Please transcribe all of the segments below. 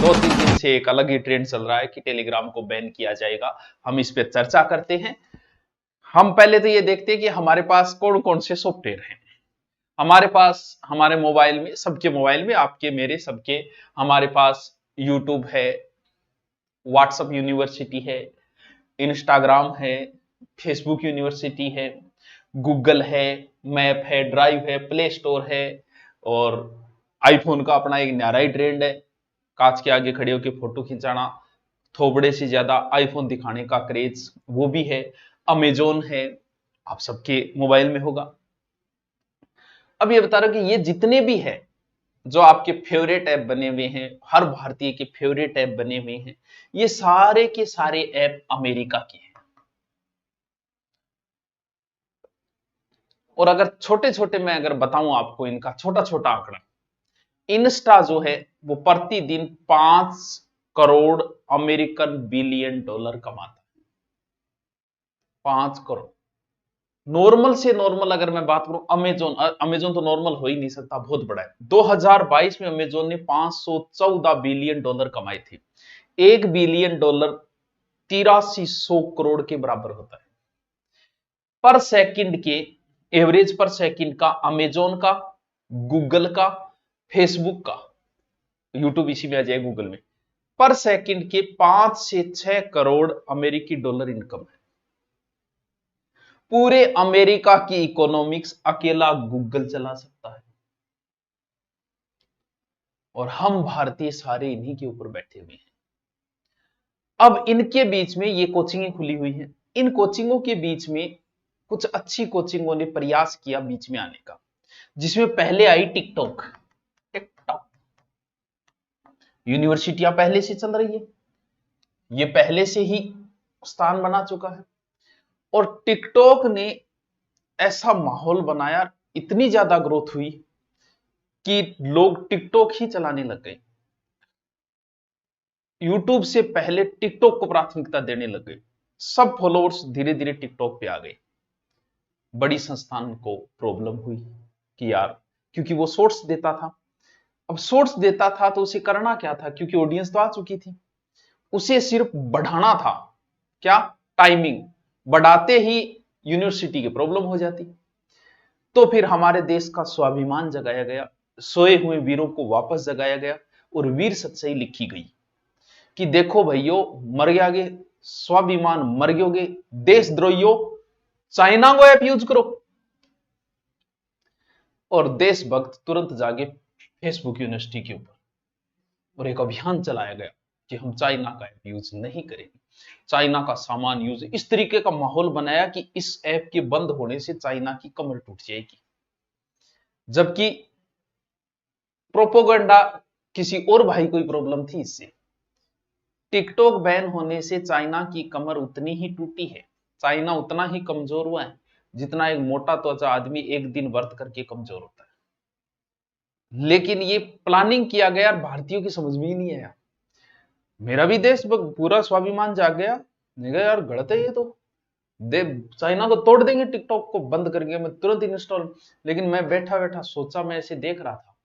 2-3 दिन से एक अलग ही ट्रेंड चल रहा है कि टेलीग्राम को बैन किया जाएगा। हम इस पे चर्चा करते हैं। हम पहले तो ये देखते हैं कि हमारे पास कौन कौन से सॉफ्टवेयर हैं। हमारे पास हमारे मोबाइल में, सबके मोबाइल में, आपके मेरे सबके, हमारे पास यूट्यूब है, व्हाट्सएप यूनिवर्सिटी है, इंस्टाग्राम है, फेसबुक यूनिवर्सिटी है, गूगल है, मैप है, ड्राइव है, प्ले स्टोर है, और आईफोन का अपना एक न्यारा ही ट्रेंड है। कांच के आगे खड़े होकर फोटो खिंचाना, थोबड़े से ज्यादा आईफोन दिखाने का क्रेज, वो भी है। अमेजोन है, आप सबके मोबाइल में होगा। अब ये बता रहा हूं कि ये जितने भी है जो आपके फेवरेट ऐप बने हुए हैं, हर भारतीय के फेवरेट ऐप बने हुए हैं, ये सारे के सारे ऐप अमेरिका के हैं। और अगर छोटे छोटे मैं अगर बताऊं आपको इनका छोटा छोटा आंकड़ा, इंस्टा जो है वो प्रतिदिन 5 करोड़ अमेरिकन बिलियन डॉलर कमाता है। 5 करोड़। नॉर्मल से नॉर्मल अगर मैं बात करूं, अमेजोन तो नॉर्मल हो ही नहीं सकता, बहुत बड़ा है। 2022 में अमेजोन ने 514 बिलियन डॉलर कमाए थे। 1 बिलियन डॉलर 8300 करोड़ के बराबर होता है। पर सेकंड के एवरेज पर सेकंड का अमेजोन का, गूगल का, फेसबुक का, यूट्यूब इसी में आ जाए गूगल में, पर सेकंड के 5 से 6 करोड़ अमेरिकी डॉलर इनकम है। पूरे अमेरिका की इकोनॉमिक्स अकेला गूगल चला सकता है। और हम भारतीय सारे इन्हीं के ऊपर बैठे हुए हैं। अब इनके बीच में ये कोचिंगें खुली हुई हैं। इन कोचिंगों के बीच में कुछ अच्छी कोचिंगों ने प्रयास किया बीच में आने का, जिसमें पहले आई टिकटॉक। टिकटॉक यूनिवर्सिटियां पहले से चल रही है, ये पहले से ही स्थान बना चुका है। और टिकटॉक ने ऐसा माहौल बनाया, इतनी ज्यादा ग्रोथ हुई कि लोग टिकटॉक ही चलाने लग गए। यूट्यूब से पहले टिकटॉक को प्राथमिकता देने लग गए। सब फॉलोअर्स धीरे धीरे टिकटॉक पे आ गए। बड़ी संस्थान को प्रॉब्लम हुई कि यार, क्योंकि वो शॉर्ट्स देता था। अब शॉर्ट्स देता था तो उसे करना क्या था, क्योंकि ऑडियंस तो आ चुकी थी, उसे सिर्फ बढ़ाना था। क्या? टाइमिंग बढ़ाते ही यूनिवर्सिटी की प्रॉब्लम हो जाती। तो फिर हमारे देश का स्वाभिमान जगाया गया, सोए हुए वीरों को वापस जगाया गया, और वीर सच्चाई लिखी गई कि देखो भाइयों, मर गया, स्वाभिमान मर गयोगे, देशद्रोहियों, चाइना को ऐप यूज करो। और देशभक्त तुरंत जागे फेसबुक यूनिवर्सिटी के ऊपर, और एक अभियान चलाया गया कि हम चाइना का ऐप यूज नहीं करेंगे, चाइना का सामान यूज। इस तरीके का माहौल बनाया कि इस ऐप के बंद होने से चाइना की कमर टूट जाएगी। जबकि प्रोपोगंडा किसी और भाई कोई प्रॉब्लम थी इससे। टिकटॉक बैन होने से चाइना की कमर उतनी ही टूटी है, चाइना उतना ही कमजोर हुआ है जितना एक मोटा त्वचा आदमी एक दिन व्रत करके कमजोर होता है। लेकिन ये प्लानिंग किया गया, भारतीयों की समझ में ही नहीं आया। मेरा भी देश पूरा स्वाभिमान जाग गया, यार गलत है ये तो, दे चाइना को तोड़ देंगे, टिकटॉक को बंद करेंगे, मैं तुरंत इंस्टॉल। लेकिन मैं बैठा बैठा सोचा, मैं ऐसे देख रहा था,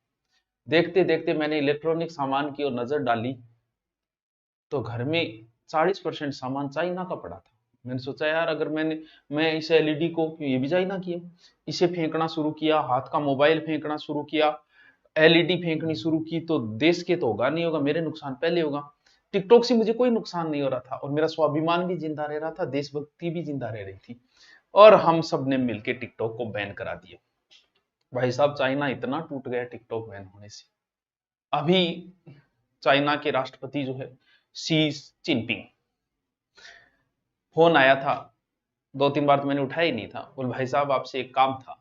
देखते देखते मैंने इलेक्ट्रॉनिक सामान की ओर नजर डाली तो घर में 40% सामान चाइना का पड़ा था। मैंने सोचा यार, अगर मैं इस एलईडी को, ये भी चाइना की है, इसे फेंकना शुरू किया, हाथ का मोबाइल फेंकना शुरू किया, एलईडी फेंकनी शुरू की, तो देश के तो होगा नहीं होगा, मेरे नुकसान पहले होगा। टिकटॉक से मुझे कोई नुकसान नहीं हो रहा था, और मेरा स्वाभिमान भी जिंदा रह रहा था, देशभक्ति भी जिंदा रह रही थी। और हम सब ने मिलकर टिकटॉक को बैन करा दिया। भाई साहब, चाइना इतना टूट गया टिकटॉक बैन होने से। अभी चाइना के राष्ट्रपति जो है शी जिनपिंग, फोन आया था 2-3 बार, तो मैंने उठाया ही नहीं था। बोल भाई साहब आपसे एक काम था।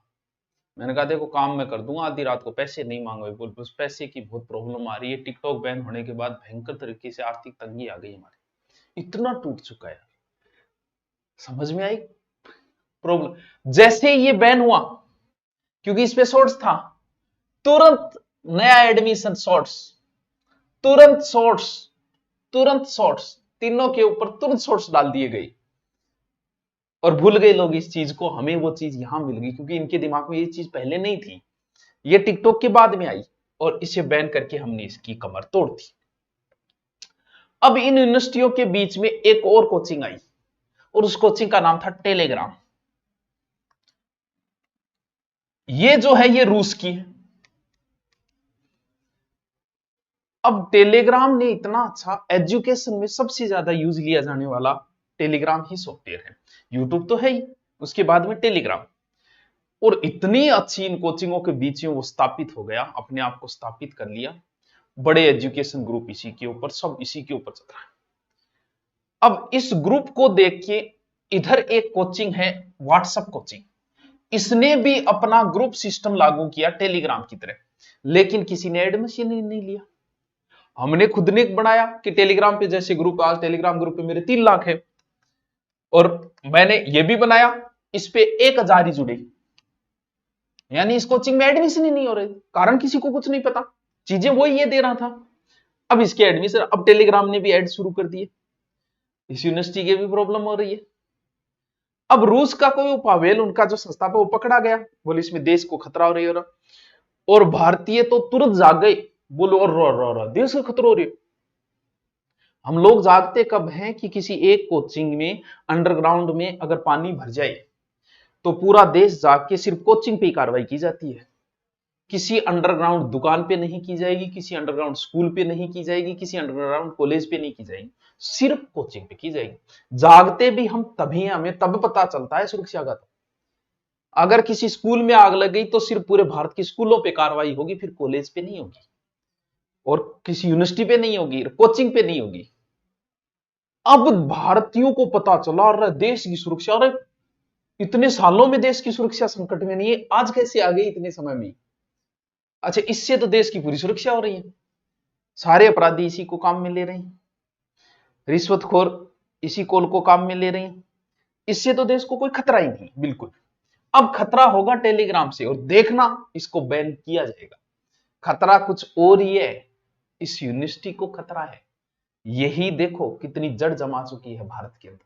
मैंने कहा देखो, काम मैं कर दूंगा, आधी रात को पैसे नहीं मांगो। बोल बस पैसे की बहुत प्रॉब्लम आ रही है, टिकटॉक बैन होने के बाद भयंकर तरीके से आर्थिक तंगी आ गई हमारी, इतना टूट चुका है। समझ में आई प्रॉब्लम? जैसे ही ये बैन हुआ, क्योंकि इस पे शॉर्ट्स था, तुरंत नया एडमिशन शॉर्ट्स, तुरंत शॉर्ट्स, तुरंत शॉर्ट्स, तीनों के ऊपर तुरंत शॉर्ट्स डाल दिए गए। और भूल गए लोग इस चीज को, हमें वो चीज यहां मिल गई, क्योंकि इनके दिमाग में ये चीज पहले नहीं थी, ये टिकटॉक के बाद में आई, और इसे बैन करके हमने इसकी कमर तोड़ दी। अब इन यूनिवर्सिटियों के बीच में एक और कोचिंग आई और उस कोचिंग का नाम था टेलीग्राम। ये जो है ये रूस की है। अब टेलीग्राम ने इतना अच्छा, एजुकेशन में सबसे ज्यादा यूज लिया जाने वाला टेलीग्राम ही सॉफ्टवेयर है। यूट्यूब तो है ही, उसके बाद में टेलीग्राम। और इतनी अच्छी इन कोचिंगों के बीच में वो स्थापित हो गया, अपने आप को स्थापित कर लिया। बड़े एजुकेशन ग्रुप इसी के ऊपर, सब इसी के ऊपर चल रहा है। अब इस ग्रुप को देख के इधर एक कोचिंग है व्हाट्सएप कोचिंग, इसने भी अपना ग्रुप सिस्टम लागू किया टेलीग्राम की तरह, लेकिन किसी ने एडमिशन ही नहीं लिया। हमने खुद ने बनाया कि टेलीग्राम पे जैसे ग्रुप, आज टेलीग्राम ग्रुप पे मेरे 3 लाख है, और मैंने ये भी बनाया, इस पे 1000 ही जुड़े, यानी इस कोचिंग में एडमिशन ही नहीं हो रहे। कारण किसी को कुछ नहीं पता, चीजें वो ये दे रहा था। अब इसके एडमिशन, अब टेलीग्राम ने भी एड शुरू कर दिए, इस यूनिवर्सिटी की भी प्रॉब्लम हो रही है। अब रूस का कोई पावेल, उनका जो संस्थापक, वो पकड़ा गया, बोले इसमें देश को खतरा हो रही है। और भारतीय तो तुरंत जाग गए, बोलो और रो देश को खतरा हो रही है। हम लोग जागते कब हैं कि किसी एक कोचिंग में, अंडरग्राउंड में अगर पानी भर जाए तो पूरा देश जाग के सिर्फ कोचिंग पे ही कार्रवाई की जाती है। किसी अंडरग्राउंड दुकान पे नहीं की जाएगी, किसी अंडरग्राउंड स्कूल पे नहीं की जाएगी, किसी अंडरग्राउंड कॉलेज पे नहीं की जाएगी, सिर्फ कोचिंग पे की जाएगी। जागते भी हम तभी हैं, हमें तब पता चलता है सुरक्षा का। अगर किसी स्कूल में आग लग गई तो सिर्फ पूरे भारत के स्कूलों पे कार्रवाई होगी, फिर कॉलेज पे नहीं होगी, और किसी यूनिवर्सिटी पे नहीं होगी, कोचिंग पे नहीं होगी। अब भारतीयों को पता चला, और देश की सुरक्षा, और इतने सालों में देश की सुरक्षा संकट में नहीं है, आज कैसे आ गई इतने समय में? अच्छा, इससे तो देश की पूरी सुरक्षा हो रही है। सारे अपराधी इसी को काम में ले रहे हैं, रिश्वतखोर इसी कोल को काम में ले रहे हैं। इससे तो देश को कोई खतरा ही नहीं, बिल्कुल। अब खतरा होगा टेलीग्राम से, और देखना इसको बैन किया जाएगा। खतरा कुछ और ही है, इस यूनिवर्सिटी को खतरा है। यही देखो कितनी जड़ जमा चुकी है भारत के अंदर।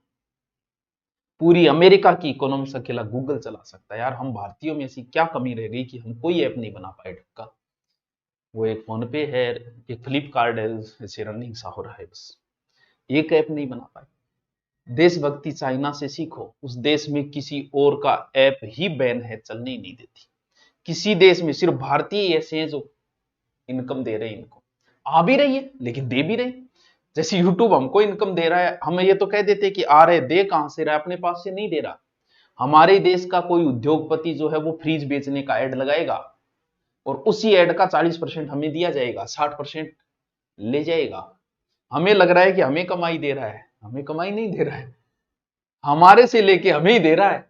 पूरी अमेरिका की इकोनॉमी से अकेला गूगल चला सकता है। यार, हम भारतीयों में ऐसी क्या कमी रह गई कि हम कोई ऐप नहीं बना पाए ढंग का? वो एक फोन पे है, एक फ्लिपकार्ट है, ऐसे रनिंग सा हो रहा है, बस एक ऐप नहीं बना पाए। देशभक्ति चाइना से सीखो, उस देश में किसी और का ऐप ही बैन है, चलने ही नहीं देती। किसी देश में सिर्फ भारतीय ऐसे हैं जो इनकम दे रहे हैं, इनको आ भी रही है लेकिन दे भी रहे। जैसे यूट्यूब हमको इनकम दे रहा है, हम ये तो कह देते कि आ रहे, दे कहां से रहा है? अपने पास से नहीं दे रहा। हमारे देश का कोई उद्योगपति जो है वो फ्रिज बेचने का ऐड लगाएगा, और उसी ऐड का 40% हमें दिया जाएगा, 60% ले जाएगा। हमें लग रहा है कि हमें कमाई दे रहा है, हमें कमाई नहीं दे रहा है, हमारे से लेके हमें ही दे रहा है।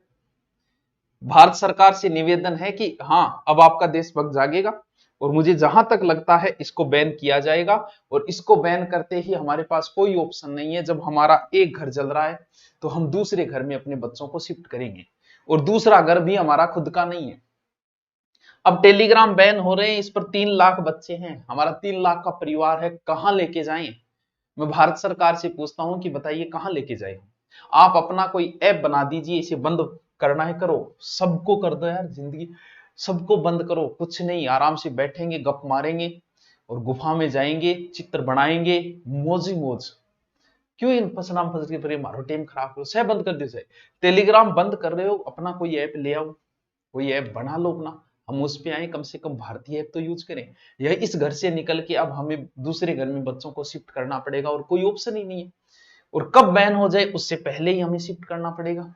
भारत सरकार से निवेदन है कि हाँ, अब आपका देशभक्त जागेगा, और मुझे जहां तक लगता है इसको बैन किया जाएगा। और इसको बैन करते ही हमारे पास कोई ऑप्शन नहीं है। जब हमारा एक घर जल रहा है तो हम दूसरे घर में अपने बच्चों को शिफ्ट करेंगे, और दूसरा घर भी हमारा खुद का नहीं है। अब टेलीग्राम बैन हो रहे हैं, इस पर 3 लाख बच्चे हैं, हमारा 3 लाख का परिवार है, कहां लेके जाएं? मैं भारत सरकार से पूछता हूं कि बताइए कहां लेके जाए? आप अपना कोई ऐप बना दीजिए, इसे बंद करना है करो, सबको कर दो यार, जिंदगी सबको बंद करो, कुछ नहीं, आराम से बैठेंगे, गप मारेंगे, और गुफा में जाएंगे, चित्र बनाएंगे, मौज ही मौज। क्यों इन फसनाम फस के फिर मारो टाइम खराब करो? सह बंद कर दे, सह टेलीग्राम बंद कर रहे हो, अपना कोई ऐप ले आओ, कोई ऐप बना लो अपना, हम उस पे आए, कम से कम भारतीय ऐप तो यूज करें। यह इस घर से निकल के अब हमें दूसरे घर में बच्चों को शिफ्ट करना पड़ेगा, और कोई ऑप्शन ही नहीं है, और कब बैन हो जाए उससे पहले ही हमें शिफ्ट करना पड़ेगा।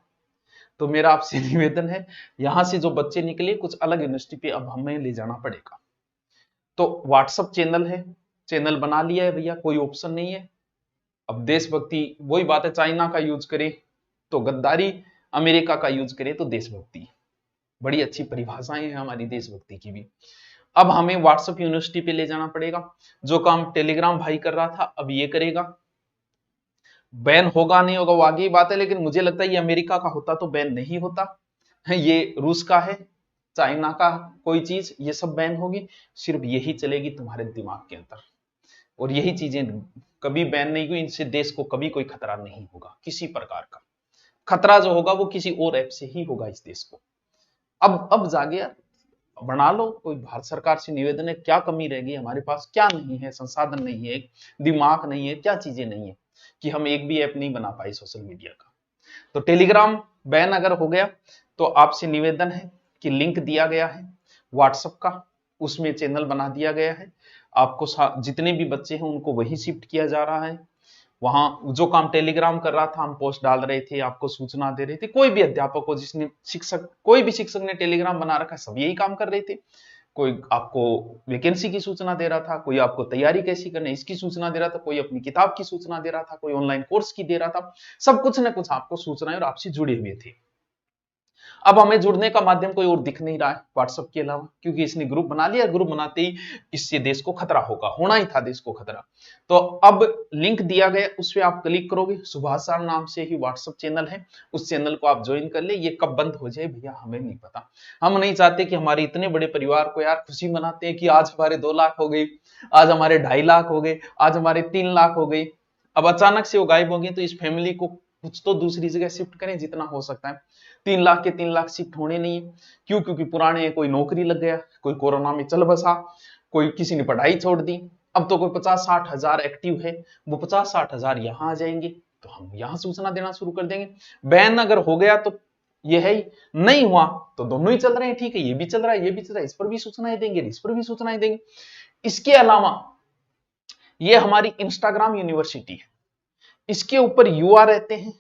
तो मेरा आपसे निवेदन है, यहां से जो बच्चे निकले कुछ अलग यूनिवर्सिटी पे अब हमें ले जाना पड़ेगा। तो व्हाट्सएप चैनल है, चैनल बना लिया है भैया, कोई ऑप्शन नहीं है। अब देशभक्ति, वही बात है, चाइना का यूज करे तो गद्दारी, अमेरिका का यूज करे तो देशभक्ति। बड़ी अच्छी परिभाषाएं हैं हमारी देशभक्ति की भी। अब हमें व्हाट्सएप यूनिवर्सिटी पे ले जाना पड़ेगा। जो काम टेलीग्राम भाई कर रहा था अब ये करेगा। बैन होगा नहीं होगा वो आगे की बात है, लेकिन मुझे लगता है ये अमेरिका का होता तो बैन नहीं होता, ये रूस का है, चाइना का कोई चीज, ये सब बैन होगी। सिर्फ यही चलेगी तुम्हारे दिमाग के अंदर, और यही चीजें कभी बैन नहीं हुई, इनसे देश को कभी कोई खतरा नहीं होगा। किसी प्रकार का खतरा जो होगा वो किसी और ऐप से ही होगा इस देश को। अब जागे यार, बना लो, कोई भारत सरकार से निवेदन है, क्या कमी रह गई हमारे पास, क्या नहीं है, संसाधन नहीं है, दिमाग नहीं है, क्या चीजें नहीं है कि हम एक भी ऐप नहीं बना पाए सोशल मीडिया का। तो टेलीग्राम बैन अगर हो गया तो आपसे निवेदन है कि लिंक दिया गया है व्हाट्सएप का, उसमें चैनल बना दिया गया है, आपको जितने भी बच्चे हैं उनको वही शिफ्ट किया जा रहा है। वहां जो काम टेलीग्राम कर रहा था, हम पोस्ट डाल रहे थे, आपको सूचना दे रहे थे, कोई भी अध्यापक हो, जिसने शिक्षक, कोई भी शिक्षक ने टेलीग्राम बना रखा है, सब यही काम कर रहे थे। कोई आपको वैकेंसी की सूचना दे रहा था, कोई आपको तैयारी कैसी करनी इसकी सूचना दे रहा था, कोई अपनी किताब की सूचना दे रहा था, कोई ऑनलाइन कोर्स की दे रहा था, सब कुछ ना कुछ आपको सूचनाएं और आपसे जुड़े हुए थे। अब हमें जुड़ने का माध्यम कोई और दिख नहीं रहा है व्हाट्सएप के अलावा, क्योंकि इसने ग्रुप बना लिया, ग्रुप बनाते ही इससे देश को खतरा होगा, होना ही था देश को खतरा। तो अब लिंक दिया गया, उस पर आप क्लिक करोगे, सुभाष सर नाम से ही व्हाट्सएप चैनल है, उस चैनल को आप ज्वाइन कर ले। ये कब बंद हो जाए भैया हमें नहीं पता, हम नहीं चाहते कि हमारे इतने बड़े परिवार को यार खुशी मनाते हैं कि आज हमारे 2 लाख हो गए, आज हमारे 2.5 लाख हो गए, आज हमारे 3 लाख हो गए, अब अचानक से वो गायब हो गए, तो इस फैमिली को कुछ तो दूसरी जगह शिफ्ट करें जितना हो सकता है। 3 लाख के 3 लाख शिफ्ट होने नहीं है, क्यों? क्योंकि पुराने कोई नौकरी लग गया, कोई कोरोना में चल बसा, कोई किसी ने पढ़ाई छोड़ दी, अब तो कोई 50-60 हजार एक्टिव है, वो 50-60 हजार यहाँ आ जाएंगे, तो हम यहाँ सूचना देना शुरू कर देंगे। बैन अगर हो गया तो ये है ही, नहीं हुआ तो दोनों ही चल रहे हैं, ठीक है, ये भी चल रहा है, ये भी चल रहा है, इस पर भी सूचनाएं देंगे, इस पर भी सूचनाएं देंगे। इसके अलावा ये हमारी इंस्टाग्राम यूनिवर्सिटी है, इसके ऊपर युवा रहते हैं,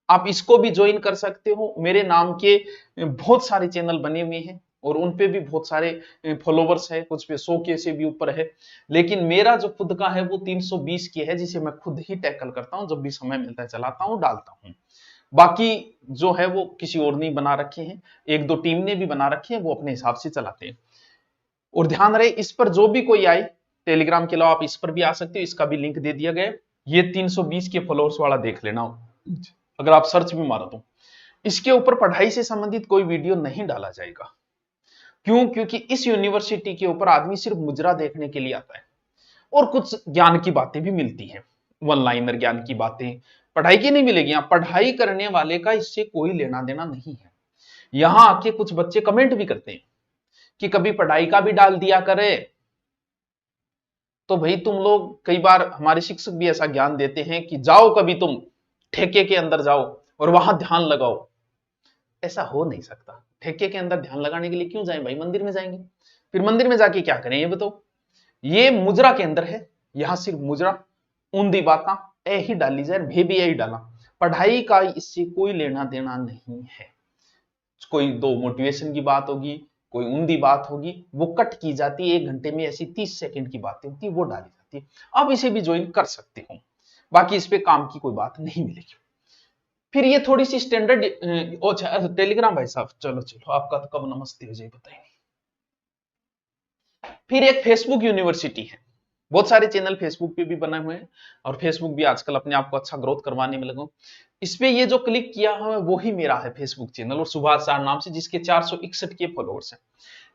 आप इसको भी ज्वाइन कर सकते हो। मेरे नाम के बहुत सारे चैनल बने हुए हैं और उनपे भी बहुत सारे फॉलोवर्स है, कुछ पे 100 के से भी ऊपर है, लेकिन मेरा जो खुद का है वो 320 के है, जिसे मैं खुद ही टैकल करता हूं, जब भी समय मिलता है चलाता हूं, डालता हूं। बाकी जो है वो किसी और ने बना रखे हैं, 1-2 टीम ने भी बना रखे हैं, वो अपने हिसाब से चलाते हैं। और ध्यान रहे, इस पर जो भी कोई आए, टेलीग्राम के अलावा आप इस पर भी आ सकते हो, इसका भी लिंक दे दिया गया है। ये 320 के फॉलोअर्स वाला देख लेना, अगर आप सर्च भी मारो तो इसके ऊपर पढ़ाई से संबंधित कोई वीडियो नहीं डाला जाएगा। क्यों? क्योंकि इस यूनिवर्सिटी के ऊपर आदमी सिर्फ मुजरा देखने के लिए आता है और कुछ ज्ञान की बातें भी मिलती हैं, वन लाइनर ज्ञान की बातें, पढ़ाई की नहीं मिलेगी। यहां पढ़ाई करने वाले का इससे कोई लेना देना नहीं है। यहां आके कुछ बच्चे कमेंट भी करते हैं कि कभी पढ़ाई का भी डाल दिया करे, तो भाई तुम लोग, कई बार हमारे शिक्षक भी ऐसा ज्ञान देते हैं कि जाओ कभी तुम ठेके के अंदर जाओ और वहां ध्यान लगाओ। ऐसा हो नहीं सकता, ठेके के अंदर ध्यान लगाने के लिए क्यों जाएं भाई, मंदिर में जाएंगे, फिर मंदिर में जाके क्या करें ये बताओ। ये मुजरा के अंदर है, यहां सिर्फ मुजरा, ऊंधी बाता ए ही डाली जाए, भे भी यही डाला, पढ़ाई का इससे कोई लेना देना नहीं है। कोई 2 मोटिवेशन की बात होगी, कोई ऊंधी बात होगी, वो कट की जाती है, 1 घंटे में ऐसी 30 सेकंड की बातें होती है, वो डाली जाती है। आप इसे भी ज्वाइन कर सकते हो, बाकी इस पे काम की कोई बात नहीं मिलेगी। फिर ये थोड़ी सी स्टैंडर्ड, अच्छा टेलीग्राम भाई साहब, चलो चलो, आपका तो कब नमस्ते हो जाए पता ही नहीं। फिर एक फेसबुक यूनिवर्सिटी है, बहुत सारे चैनल फेसबुक पे भी बने हुए हैं और फेसबुक भी आजकल अपने आप को अच्छा ग्रोथ करवाने में लगा। इस पे ये जो क्लिक किया है वो ही मेरा है फेसबुक चैनल, और सुभाष सर नाम से, जिसके 461 के फॉलोअर्स हैं।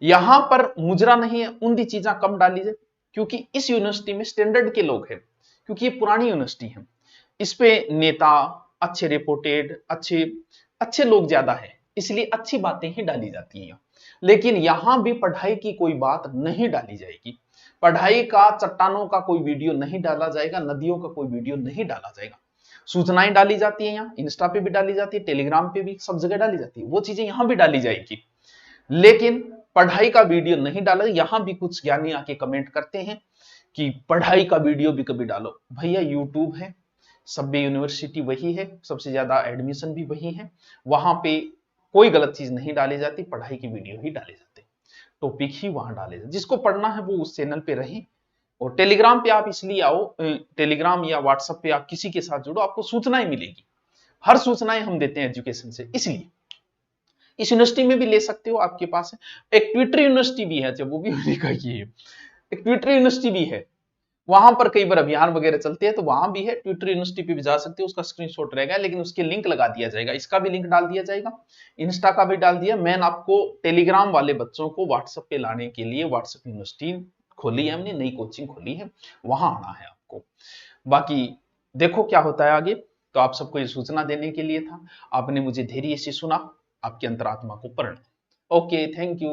यहां पर मुजरा नहीं है, उनकी चीजें कम डाली जाए, क्योंकि इस यूनिवर्सिटी में स्टैंडर्ड के लोग हैं, क्योंकि ये पुरानी यूनिवर्सिटी है। इस पे नेता, अच्छे रिपोर्टेड, अच्छे अच्छे लोग ज्यादा है, इसलिए अच्छी बातें ही डाली जाती हैं। लेकिन यहां भी पढ़ाई की कोई बात नहीं डाली जाएगी, पढ़ाई का, चट्टानों का कोई वीडियो नहीं डाला जाएगा, नदियों का कोई वीडियो नहीं डाला जाएगा। सूचनाएं डाली जाती है, यहाँ इंस्टा पे भी डाली जाती है, टेलीग्राम पे भी, सब जगह डाली जाती है, वो चीजें यहां भी डाली जाएगी, लेकिन पढ़ाई का वीडियो नहीं डाला। यहां भी कुछ ज्ञानी आके कमेंट करते हैं कि पढ़ाई का वीडियो भी कभी डालो। भैया यूट्यूब है, सभ्य यूनिवर्सिटी वही है, सबसे ज्यादा एडमिशन भी वही है, वहां पे कोई गलत चीज नहीं डाली जाती, पढ़ाई की वीडियो ही डाले जाते, टॉपिक ही वहां डाले जाते। जिसको पढ़ना है वो उस चैनल पे रहे। और टेलीग्राम पे आप इसलिए आओ, टेलीग्राम या व्हाट्सएप पे आप किसी के साथ जुड़ो, आपको सूचनाएं मिलेगी, हर सूचनाएं हम देते हैं एजुकेशन से, इसलिए इस यूनिवर्सिटी में भी ले सकते हो, आपके पास है। एक ट्विटर यूनिवर्सिटी भी है, जब वो भी होने का ये है, एक ट्विटर यूनिवर्सिटी भी है, वहां पर कई बार अभियान वगैरह चलते हैं, तो वहां भी है, ट्विटर यूनिवर्सिटी पे भी जा सकते हो, उसका स्क्रीनशॉट रहेगा, लेकिन उसके लिंक लगा दिया जाएगा, इसका भी लिंक डाल दिया जाएगा, इंस्टा का भी डाल दिया। मैं आपको टेलीग्राम वाले बच्चों को व्हाट्सएप पे लाने के लिए व्हाट्सएप यूनिवर्सिटी खोली है, हमने नई कोचिंग खोली है, वहां आना है आपको। बाकी देखो क्या होता है आगे। तो आप सबको ये सूचना देने के लिए था, आपने मुझे धैर्य से सुना, आपकी अंतरात्मा को प्रणाम। Okay, thank you.